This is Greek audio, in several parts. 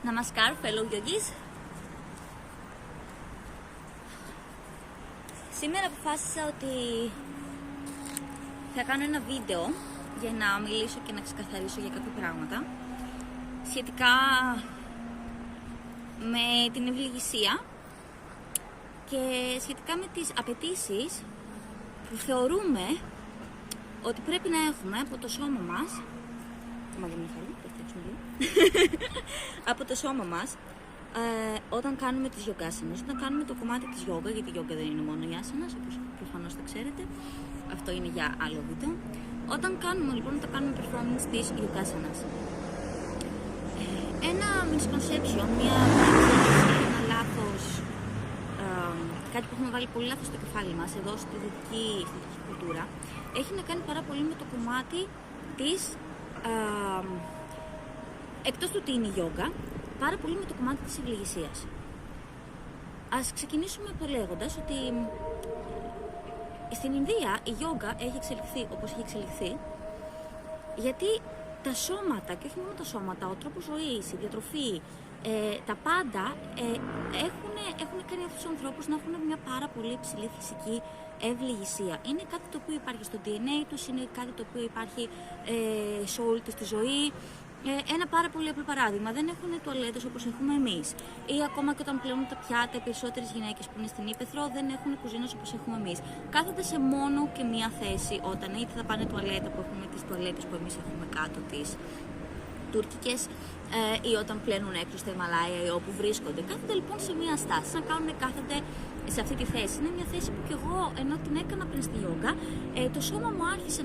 Namaskar, fellow yogis. Σήμερα αποφάσισα ότι θα κάνω ένα βίντεο για να μιλήσω και να ξεκαθαρίσω για κάποια πράγματα σχετικά με την ευληγησία και σχετικά με τις απαιτήσεις που θεωρούμε ότι πρέπει να έχουμε από το σώμα μας. Από το σώμα μας όταν κάνουμε τις γιογκάσανες, όταν κάνουμε το κομμάτι της γιόγκα, γιατί η γιόγκα δεν είναι μόνο η άσανας, όπως προφανώς τα ξέρετε, αυτό είναι για άλλο βίντεο. Όταν κάνουμε λοιπόν, όταν κάνουμε performance της γιογκάσανας, ένα misconception, ένα λάθος, κάτι που έχουμε βάλει πολύ λάθος στο κεφάλι μας εδώ στη δυτική κουλτούρα, έχει να κάνει πάρα πολύ με το κομμάτι της εκτός του τι είναι η γιόγκα, πάρα πολύ με το κομμάτι της ευληγησίας. Ας ξεκινήσουμε λέγοντας ότι στην Ινδία η γιόγκα έχει εξελιχθεί όπως έχει εξελιχθεί, γιατί τα σώματα, και όχι μόνο τα σώματα, ο τρόπος ζωής, η διατροφή, τα πάντα έχουν κάνει αυτούς τους ανθρώπους να έχουν μια πάρα πολύ υψηλή φυσική ευληγησία. Είναι κάτι το οποίο υπάρχει στο DNA τους, είναι κάτι το οποίο υπάρχει σε όλη τους τη ζωή. Ένα πάρα πολύ απλό παράδειγμα, δεν έχουν τουαλέτες όπως έχουμε εμείς. Ή ακόμα και όταν πλένουν τα πιάτα, οι περισσότερες γυναίκες που είναι στην Ύπαιθρο δεν έχουν κουζίνες όπως έχουμε εμείς. Κάθονται σε μόνο και μία θέση όταν είτε θα πάνε τουαλέτα, που έχουμε τις τουαλέτες που εμείς έχουμε κάτω, τις τουρκικές, ή όταν πλένουν έξω στα Ιμαλάια ή όπου βρίσκονται. Κάθονται λοιπόν σε μία στάση, να κάθονται σε αυτή τη θέση. Είναι μια θέση που κι εγώ, ενώ την έκανα πριν στη γιόγκα, το σώμα μου άρχισε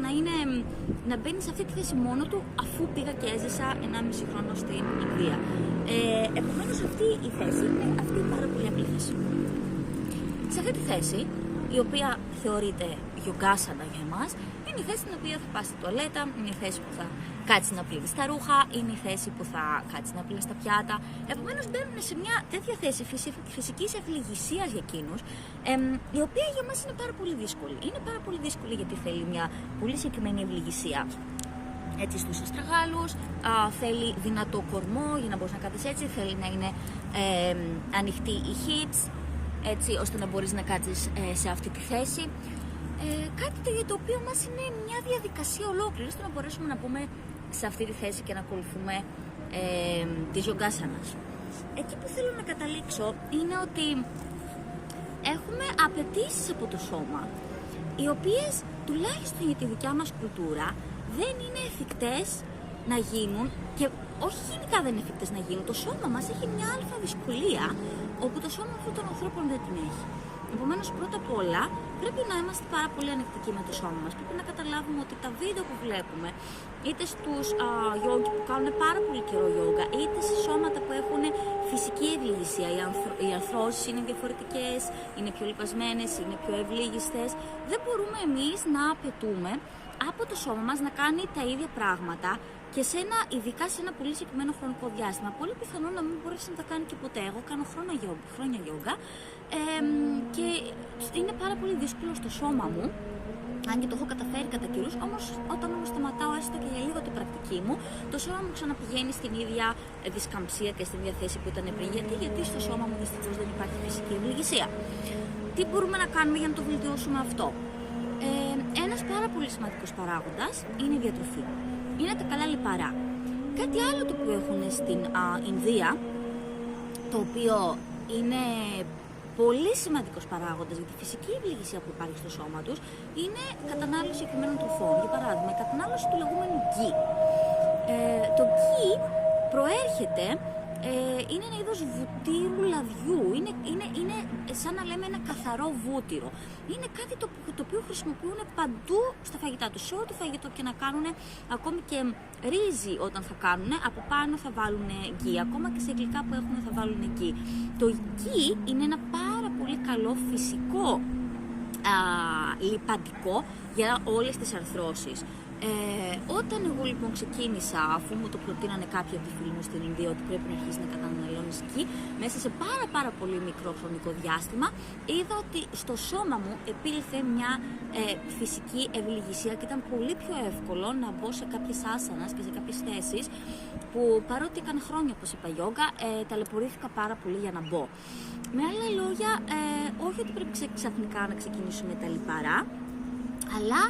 να μπαίνει σε αυτή τη θέση μόνο του, αφού πήγα και έζησα 1,5 χρόνο στην Ινδία. Επομένως αυτή η θέση είναι αυτή η πάρα πολύ απλή θέση. Σε αυτή τη θέση, η οποία θεωρείται γιογκάσανα για εμάς, είναι η θέση στην οποία θα πας στη τουαλέτα, είναι η θέση που θα κάτσεις να πλύνεις τα ρούχα, είναι η θέση που θα κάτσεις να πλύνεις τα πιάτα. Επομένως μπαίνουν σε μια τέτοια θέση φυσικής ευληγησίας για εκείνους, η οποία για μας είναι πάρα πολύ δύσκολη. Είναι πάρα πολύ δύσκολη γιατί θέλει μια πολύ συγκεκριμένη ευληγησία. Έτσι στους αστραγάλους, θέλει δυνατό κορμό για να μπορείς να κάτσεις έτσι, θέλει να είναι ανοιχτή η hips, έτσι ώστε να μπορείς να κάτσεις σε αυτή τη θέση. Κάτι για το οποίο μας είναι μια διαδικασία ολόκληρη, ώστε να μπορέσουμε να πούμε σε αυτή τη θέση και να ακολουθούμε τη γιογκάσανας. Εκεί που θέλω να καταλήξω είναι ότι έχουμε απαιτήσεις από το σώμα, οι οποίες τουλάχιστον για τη δικιά μας κουλτούρα δεν είναι εφικτές να γίνουν, και όχι γενικά δεν είναι εφικτές να γίνουν. Το σώμα μας έχει μια αλφα δυσκολία, όπου το σώμα αυτών των ανθρώπων δεν την έχει. Επομένως, πρώτα απ' όλα, πρέπει να είμαστε πάρα πολύ ανεκτικοί με το σώμα μας. Πρέπει να καταλάβουμε ότι τα βίντεο που βλέπουμε, είτε στους γιόγκι που κάνουν πάρα πολύ καιρό γιόγκα, είτε σε σώματα που έχουν φυσική ευληγησία, οι αρθρώσεις είναι διαφορετικές, είναι πιο λιπασμένες, είναι πιο ευλίγιστες. Δεν μπορούμε εμείς να απαιτούμε από το σώμα μας να κάνει τα ίδια πράγματα και ειδικά σε ένα πολύ συγκεκριμένο χρονικό διάστημα. Πολύ πιθανό να μην μπορέσει να τα κάνει και ποτέ. Εγώ κάνω χρόνια γιόγκα και είναι πάρα πολύ δύσκολο στο σώμα μου, αν και το έχω καταφέρει κατά καιρούς, όμως όταν σταματάω έστω και για λίγο την πρακτική μου, το σώμα μου ξαναπηγαίνει στην ίδια δισκαμψία και στην ίδια θέση που ήταν πριν. Γιατί στο σώμα μου δυστυχώς δεν υπάρχει φυσική ευληγησία. Τι μπορούμε να κάνουμε για να το βελτιώσουμε αυτό? Ένας πάρα πολύ σημαντικός παράγοντας είναι η διατροφή. Είναι τα καλά λιπαρά. Κάτι άλλο το οποίο έχουν στην Ινδία, το οποίο είναι πολύ σημαντικός παράγοντας για τη φυσική ευληγησία που υπάρχει στο σώμα τους, είναι κατανάλωση συγκεκριμένων τροφών. Για παράδειγμα, η κατανάλωση του λεγόμενου γκί. Το γκί προέρχεται, είναι ένα είδος βουτύρου λαδιού, είναι σαν να λέμε ένα καθαρό βούτυρο. Είναι κάτι το οποίο χρησιμοποιούν παντού στα φαγητά τους, σε ό,τι φαγητό και να κάνουν, ακόμη και ρύζι όταν θα κάνουν, από πάνω θα βάλουν γκί, ακόμα και σε γλυκά που έχουν θα βάλουν γκί. Το γκί είναι ένα πάρα πολύ καλό φυσικό λιπαντικό για όλες τις αρθρώσεις. Όταν εγώ λοιπόν ξεκίνησα, αφού μου το προτείνανε κάποιοι από τη φίλοι μου στην Ινδία ότι πρέπει να αρχίσει να καταναλώνεις γκί, μέσα σε πάρα πολύ μικρό χρονικό διάστημα είδα ότι στο σώμα μου επήλθε μια φυσική ευληγησία και ήταν πολύ πιο εύκολο να μπω σε κάποιες άσανας και σε κάποιες θέσεις που παρότι έκανα χρόνια, όπως είπα, γιόγκα, ταλαιπωρήθηκα πάρα πολύ για να μπω. Με άλλα λόγια, όχι ότι πρέπει ξαφνικά να ξεκινήσουμε τα λιπαρά, αλλά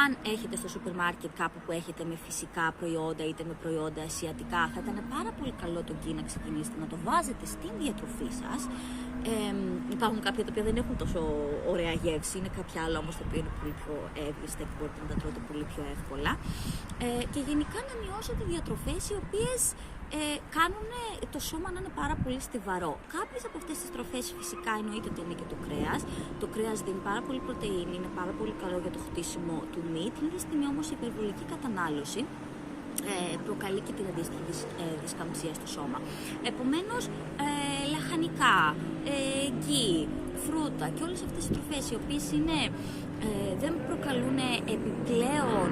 αν έχετε στο σούπερ μάρκετ κάπου που έχετε με φυσικά προϊόντα είτε με προϊόντα ασιατικά, θα ήταν πάρα πολύ καλό το γκί να ξεκινήσετε να το βάζετε στην διατροφή σας. Υπάρχουν κάποια τα οποία δεν έχουν τόσο ωραία γεύση, είναι κάποια άλλα όμως τα οποία είναι πολύ πιο εύγλιστα και μπορείτε να τα τρώτε πολύ πιο εύκολα. Και γενικά να μειώσετε διατροφές οι οποίες κάνουν το σώμα να είναι πάρα πολύ στιβαρό. Κάποιες από αυτές τις τροφές φυσικά εννοείται ότι είναι και το κρέας. Το κρέας δίνει πάρα πολύ πρωτεΐνη, είναι πάρα πολύ καλό για το χτίσιμο του μυ. Την ίδια στιγμή όμως η υπερβολική κατανάλωση προκαλεί και την αντίστοιχη δισκαμψία στο σώμα. Επομένως, λαχανικά, γκί, φρούτα και όλες αυτές οι τροφές οι οποίες δεν προκαλούν επιπλέον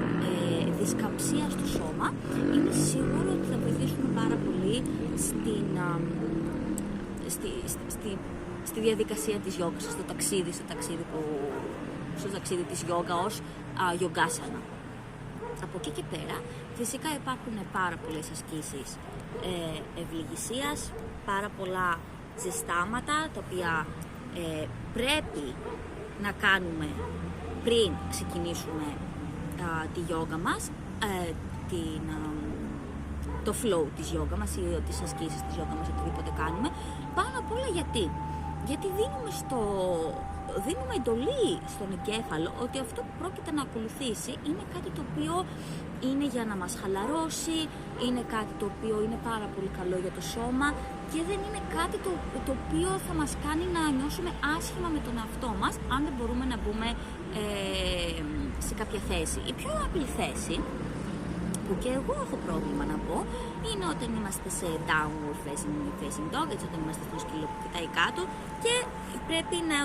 δισκαμψία στο σώμα, είναι σίγουρο ότι θα βοηθήσουν πάρα πολύ στη διαδικασία της γιόγκας, στο ταξίδι της γιόγκα ως γιογκάσανα. Από εκεί και πέρα, φυσικά υπάρχουν πάρα πολλές ασκήσεις ευληγησίας, πάρα πολλά ζεστάματα, τα οποία πρέπει να κάνουμε πριν ξεκινήσουμε τη γιόγκα μας, το flow της γιόγκα μας ή τις ασκήσεις της γιόγκα μας, οτιδήποτε κάνουμε. Πάνω απ' όλα γιατί δίνουμε εντολή στον εγκέφαλο ότι αυτό που πρόκειται να ακολουθήσει είναι κάτι το οποίο είναι για να μας χαλαρώσει, είναι κάτι το οποίο είναι πάρα πολύ καλό για το σώμα και δεν είναι κάτι το οποίο θα μας κάνει να νιώσουμε άσχημα με τον εαυτό μας αν δεν μπορούμε να μπούμε σε κάποια θέση. Η πιο απλή θέση, που και εγώ έχω πρόβλημα να πω, είναι όταν είμαστε σε downward facing dog, έτσι όταν είμαστε στο σκύλο που κοιτάει κάτω και πρέπει να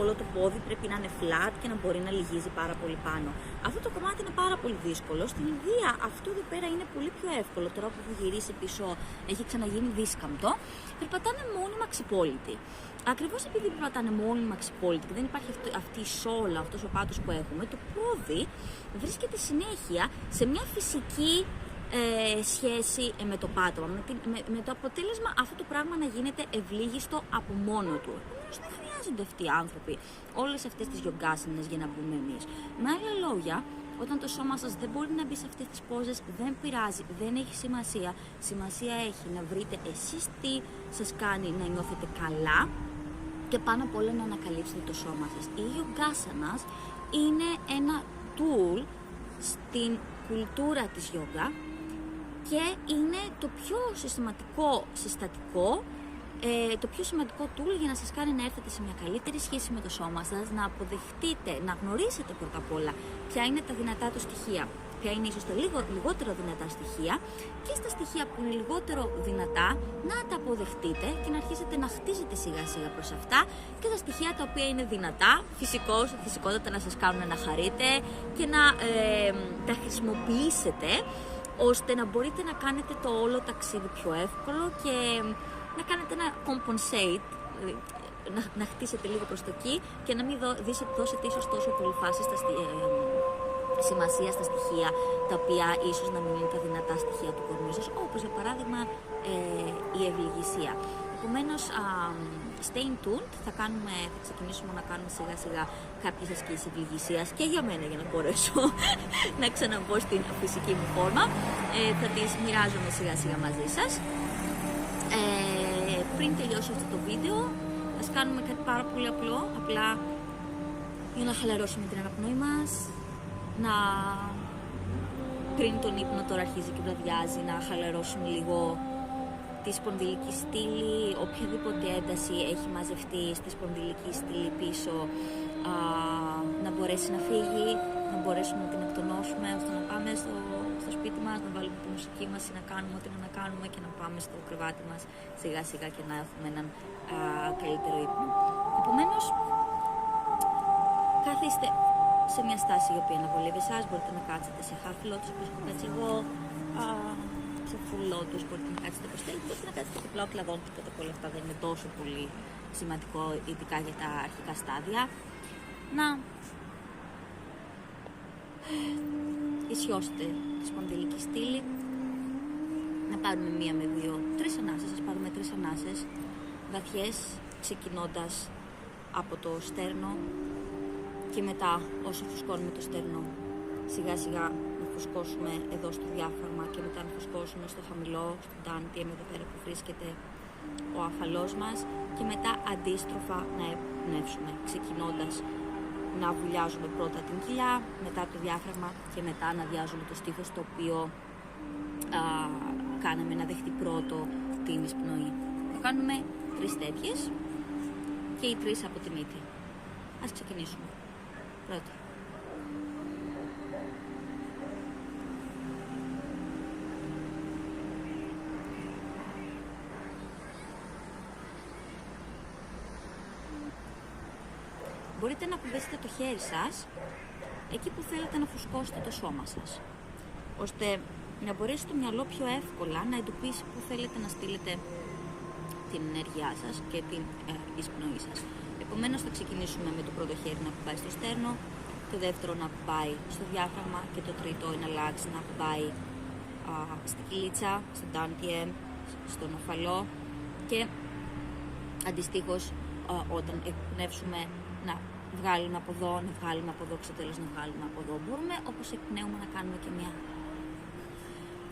όλο το πόδι πρέπει να είναι flat και να μπορεί να λυγίζει πάρα πολύ πάνω. Αυτό το κομμάτι είναι πάρα πολύ δύσκολο. Στην Ινδία αυτό εδώ πέρα είναι πολύ πιο εύκολο. Τώρα που έχω γυρίσει πίσω, έχει ξαναγίνει δίσκαμπτο. Περπατάνε μόνιμα ξυπόλυτοι. Ακριβώς επειδή περπατάνε μόνιμα ξυπόλυτοι και δεν υπάρχει αυτή η σόλα, αυτός ο πάτος που έχουμε, το πόδι βρίσκεται συνέχεια σε μια φυσική σχέση με το πάτωμα, με το αποτέλεσμα αυτό το πράγμα να γίνεται ευλίγιστο από μόνο του. Όμως δεν χρειάζονται αυτοί οι άνθρωποι όλες αυτές τις γιογκάσινες για να μπούμε εμείς. Με άλλα λόγια, όταν το σώμα σας δεν μπορεί να μπει σε αυτές τις πόζες, δεν πειράζει, δεν έχει σημασία. Σημασία έχει να βρείτε εσείς τι σας κάνει να νιώθετε καλά και πάνω απ' όλα να ανακαλύψετε το σώμα σας. Η γιογκάσανας είναι ένα tool στην κουλτούρα της γιόγκα και είναι το πιο συστατικό, το πιο σημαντικό tool για να σας κάνει να έρθετε σε μια καλύτερη σχέση με το σώμα σας, να αποδεχτείτε, να γνωρίσετε πρώτα απ' όλα ποια είναι τα δυνατά του στοιχεία, ποια είναι ίσως τα λιγότερο δυνατά στοιχεία και στα στοιχεία που είναι λιγότερο δυνατά να τα αποδεχτείτε και να αρχίσετε να χτίζετε σιγά σιγά προς αυτά και τα στοιχεία τα οποία είναι δυνατά, φυσικότατα να σας κάνουν να χαρείτε και να τα χρησιμοποιήσετε ώστε να μπορείτε να κάνετε το όλο ταξίδι πιο εύκολο και να κάνετε ένα compensate, να χτίσετε λίγο προς το εκεί και να μην δώσετε ίσως τόσο πολύ σημασία στα στοιχεία τα οποία ίσως να μην είναι τα δυνατά στοιχεία του κορμιού σας, όπως για παράδειγμα η ευληγησία. Επομένως, stay tuned, θα ξεκινήσουμε να κάνουμε σιγά σιγά κάποιες ασκήσεις ευληγησίας και για μένα για να μπορέσω να ξαναμπω στην φυσική μου φόρμα. Θα τις μοιράζομαι σιγά σιγά μαζί σας. Πριν τελειώσει αυτό το βίντεο, ας κάνουμε κάτι πάρα πολύ απλά για να χαλαρώσουμε την αναπνοή μας, πριν τον ύπνο, τώρα αρχίζει και βραδιάζει, να χαλαρώσουμε λίγο τη σπονδυλική στήλη, οποιαδήποτε ένταση έχει μαζευτεί στη σπονδυλική στήλη πίσω να μπορέσει να φύγει, να μπορέσουμε να την εκτονώσουμε ώστε να πάμε στο σπίτι μας, να βάλουμε τη μουσική μας ή να κάνουμε ό,τι να κάνουμε και να πάμε στο κρεβάτι μας σιγά σιγά και να έχουμε έναν καλύτερο ύπνο. Επομένως, καθίστε σε μια στάση η οποία να βολεύει εσάς, μπορείτε να κάτσετε σε half lotus όπως έχω κάτσει εγώ, σε full lotus μπορείτε να κάτσετε όπως θέλετε, μπορείτε να κάτσετε και πλάω κλαδόν, οπότε όλα αυτά δεν είναι τόσο πολύ σημαντικό, ειδικά για τα αρχικά στάδια. Να ισιώσετε τη σπονδυλική στήλη, να πάρουμε 1 με 2, 3 ανάσες, ας πάρουμε 3 ανάσες βαθιές, ξεκινώντας από το στέρνο και μετά όσο φουσκώνουμε το στέρνο σιγά σιγά να φουσκώσουμε εδώ στο διάφραγμα και μετά να φουσκώσουμε στο χαμηλό, στο ντάντιεμ εδώ πέρα που βρίσκεται ο αφαλός μας και μετά αντίστροφα να εμπνεύσουμε, ξεκινώντας να βουλιάζουμε πρώτα την κοιλιά, μετά το διάφραγμα και μετά να αδειάζουμε το στήθος το οποίο κάναμε να δεχτεί πρώτο την εισπνοή. Θα κάνουμε 3 τέτοιες και οι 3 από τη μύτη. Ας ξεκινήσουμε. Πρώτη. Μπορείτε να κουμπίσετε το χέρι σας εκεί που θέλετε να φουσκώσετε το σώμα σας, ώστε να μπορέσει το μυαλό πιο εύκολα να εντοπίσει που θέλετε να στείλετε την ενέργειά σας και την εισπνοή σας. Επομένως θα ξεκινήσουμε με το πρώτο χέρι να κουμπάει στο στέρνο, το δεύτερο να κουμπάει στο διάφραγμα και το τρίτο να αλλάξει να κουμπάει στην κοιλίτσα, στον ντάντιεμ, στον οφαλό και αντιστοίχως όταν εκπνεύσουμε να βγάλουμε από εδώ, να βγάλουμε από εδώ, ξετέλος να βγάλουμε από εδώ. Μπορούμε όπως εκπνέουμε να κάνουμε και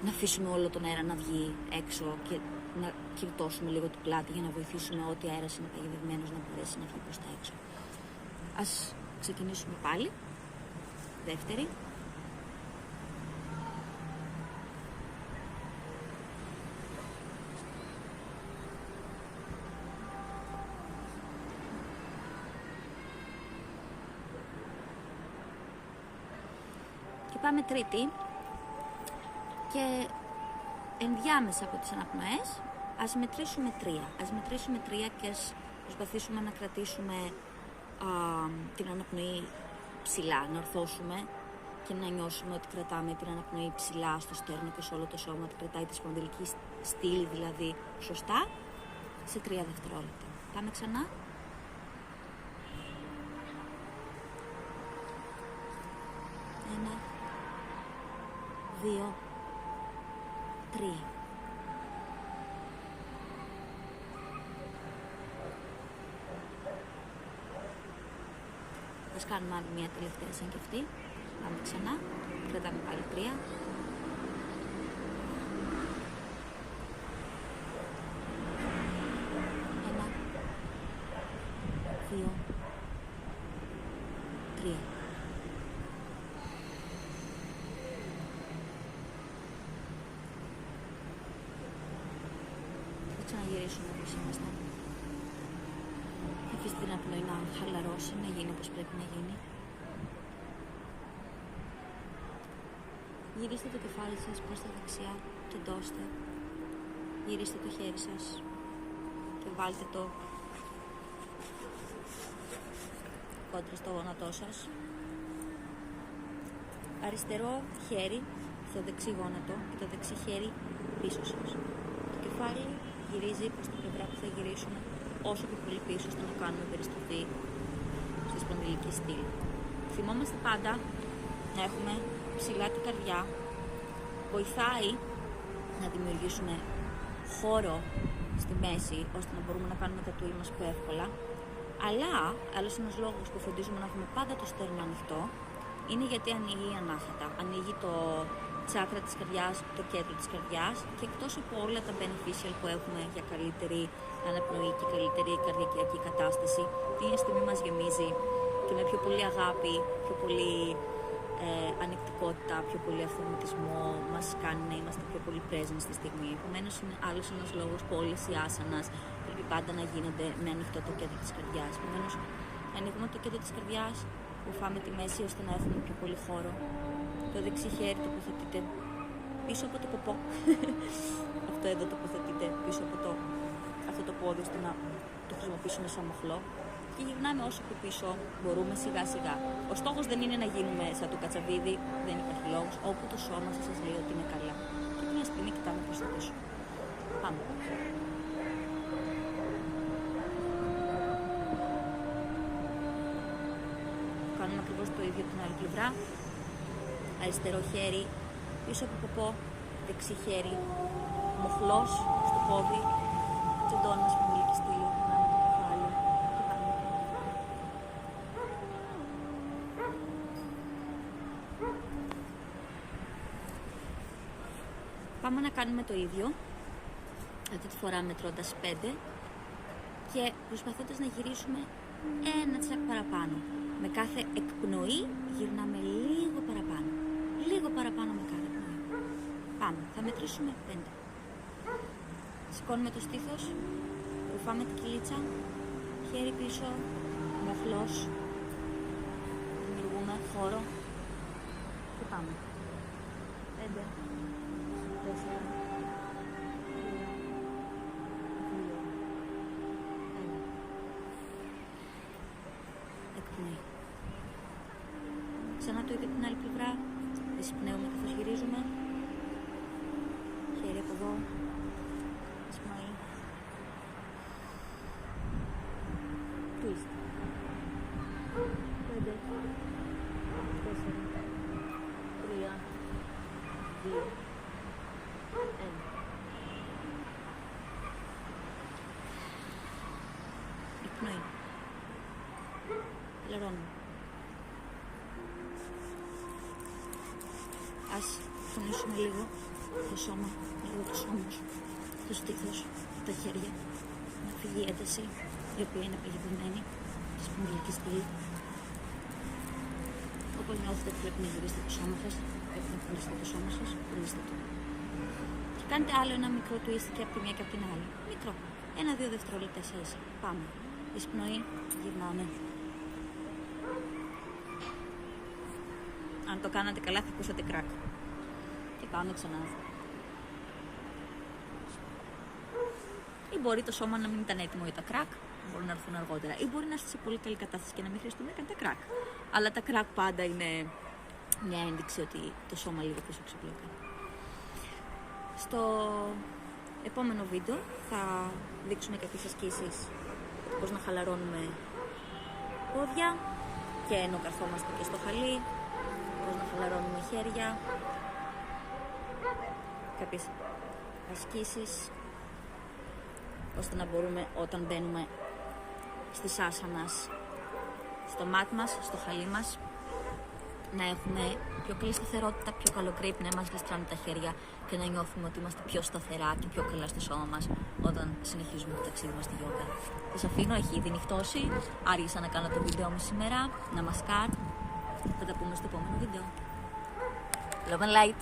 να αφήσουμε όλο τον αέρα να βγει έξω και να κυρτώσουμε λίγο την πλάτη για να βοηθήσουμε ό,τι αέρας είναι παγιδευμένος να μπορέσει να βγει προς τα έξω. Ας ξεκινήσουμε πάλι. Δεύτερη. Και πάμε τρίτη. Και ενδιάμεσα από τις αναπνοές ας μετρήσουμε 3. Ας μετρήσουμε 3 και ας προσπαθήσουμε να κρατήσουμε την αναπνοή ψηλά, να ορθώσουμε και να νιώσουμε ότι κρατάμε την αναπνοή ψηλά στο στέρνο και σε όλο το σώμα, ότι κρατάει τη σπονδυλική στήλη δηλαδή σωστά σε 3 δευτερόλεπτα. Πάμε ξανά. Ένα, 2, 3. Ας κάνουμε άλλη μια τελευταία σαν και αυτή. Πάμε ξανά. Κρατάμε πάλι 3. Ένα, 2, 3. Να γυρίσουμε όπως είμαστε. Αφήστε την αναπνοή να χαλαρώσει, να γίνει όπως πρέπει να γίνει. Γυρίστε το κεφάλι σας προς τα δεξιά και ντώστε. Γυρίστε το χέρι σας και βάλτε το κόντρα στο γόνατό σας. Αριστερό χέρι στο δεξί γόνατο και το δεξί χέρι πίσω σας. Το κεφάλι γυρίζει προς την πλευρά που θα γυρίσουμε όσο πιο πολύ πίσω ώστε να κάνουμε περιστροφή στη σπονδυλική στήλη. Θυμόμαστε πάντα να έχουμε ψηλά την καρδιά. Βοηθάει να δημιουργήσουμε χώρο στη μέση ώστε να μπορούμε να κάνουμε τα τούι μας πιο εύκολα. Αλλά άλλος ένας λόγος που φροντίζουμε να έχουμε πάντα το στέρνο ανοιχτό είναι γιατί ανοίγει ανάχατα. Ανοίγει το τσάκρα της καρδιάς, το κέντρο της καρδιάς και εκτός από όλα τα beneficial που έχουμε για καλύτερη αναπνοή και καλύτερη καρδιακιακή κατάσταση, την αισθημή μας γεμίζει και με πιο πολύ αγάπη, πιο πολύ ανεκτικότητα, πιο πολύ αυτοματισμό μας κάνει να είμαστε πιο πολύ present στη στιγμή. Επομένως είναι άλλος ένας λόγος που όλες οι άσανας πρέπει πάντα να γίνονται με ανοιχτό το κέντρο της καρδιάς. Επομένως ανοίγουμε το κέντρο της καρδιάς, ρουφάμε τη μέση ώστε να έχουμε πιο πολύ χώρο. Το δεξί χέρι τοποθετείτε πίσω από το ποπό. Αυτό εδώ τοποθετείτε πίσω από αυτό το πόδι ώστε να το χρησιμοποιήσουμε σαν μοχλό. Και γυρνάμε όσο πιο πίσω μπορούμε σιγά σιγά. Ο στόχος δεν είναι να γίνουμε σαν το κατσαβίδι, δεν υπάρχει λόγος. Όπου το σώμα σας λέει ότι είναι καλά. Και μια στιγμή κοιτάμε προς τα πίσω. Πάμε. Κάνουμε ακριβώς το ίδιο την άλλη πλευρά. Αριστερό χέρι πίσω από ποπό, δεξί χέρι μοχλός στο πόδι, τσεντώνουμε σπονδυλική στήλη, περνάμε το κεφάλι και πάμε. Πάμε να κάνουμε το ίδιο, αυτή τη φορά μετρώντας 5 και προσπαθώντας να γυρίσουμε ένα τσακ παραπάνω. Με κάθε εκπνοή γυρνάμε λίγο παραπάνω. Λίγο παραπάνω με κάθε εκπνοή. Πάμε, θα μετρήσουμε 5. Σηκώνουμε το στήθος, ρουφάμε την κυλίτσα, χέρι πίσω, μοχλός, δημιουργούμε χώρο και πάμε. 5, 4, 3, 2, 1. Εκπνοή. Ξανά το ίδιο από την άλλη πλευρά, εισπνέουμε καθώς γυρίζουμε, χέρι από εδώ, εισπνοή, twist. 5, 4, 3, 2, 1. Εκπνοή. Χαλαρώνουμε. Ας τονίσουμε λίγο το σώμα, λίγο το σώμα σου, το στήθος, τα χέρια, να φύγει η ένταση, η οποία είναι παγιδευμένη, τη σπονδυλική στήλη. Όπως νιώθετε ότι πρέπει να γυρίσετε το σώμα σας, πρέπει να κουνήσετε το σώμα σας, κουνήστε το. Και κάντε άλλο ένα μικρό twist και από τη μία και από την άλλη. Μικρό. 1-2 δευτερόλεπτα ίσα. Πάμε. Εισπνοή, γυρνάμε. Αν το κάνατε καλά θα ακούσατε κράκ. Και πάμε ξανά. Ή μπορεί το σώμα να μην ήταν έτοιμο για τα κράκ, μπορούν να έρθουν αργότερα. Ή μπορεί να είστε σε πολύ καλή κατάσταση και να μην χρειαστούν να κάνετε κράκ. Αλλά τα κράκ πάντα είναι μια ένδειξη ότι το σώμα λίγο πιο ξεπλέκει. Στο επόμενο βίντεο θα δείξουμε κάποιες ασκήσεις, πώς να χαλαρώνουμε πόδια και ενώ καθόμαστε και στο χαλί, πώς να χαλαρώνουμε χέρια, κάποιες ασκήσεις ώστε να μπορούμε όταν μπαίνουμε στις άσανας, στο μάτ μας, στο χαλί μας, να έχουμε πιο καλή σταθερότητα, πιο καλό grip, να μας γλιστράνε τα χέρια και να νιώθουμε ότι είμαστε πιο σταθερά και πιο καλά στο σώμα μας όταν συνεχίζουμε το ταξίδι μας στη γιόγκα. Σας αφήνω, έχει ήδη νυχτώσει, άργησα να κάνω το βίντεο μου σήμερα, ναμασκάρ, θα τα πούμε στο επόμενο βίντεο. Love and light!